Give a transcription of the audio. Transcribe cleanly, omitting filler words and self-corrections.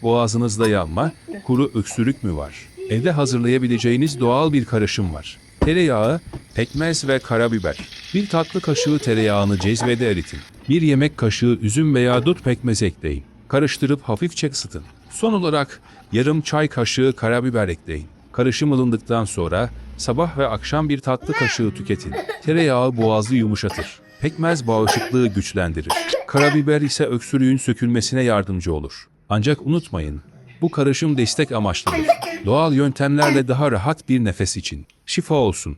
Boğazınızda yanma, kuru öksürük mü var? Evde hazırlayabileceğiniz doğal bir karışım var. Tereyağı, pekmez ve karabiber. Bir tatlı kaşığı tereyağını cezvede eritin. Bir yemek kaşığı üzüm veya dut pekmezi ekleyin. Karıştırıp hafifçe ısıtın. Son olarak yarım çay kaşığı karabiber ekleyin. Karışım ılındıktan sonra sabah ve akşam bir tatlı kaşığı tüketin. Tereyağı boğazı yumuşatır. Pekmez bağışıklığı güçlendirir. Karabiber ise öksürüğün sökülmesine yardımcı olur. Ancak unutmayın, bu karışım destek amaçlıdır. Doğal yöntemlerle daha rahat bir nefes için. Şifa olsun.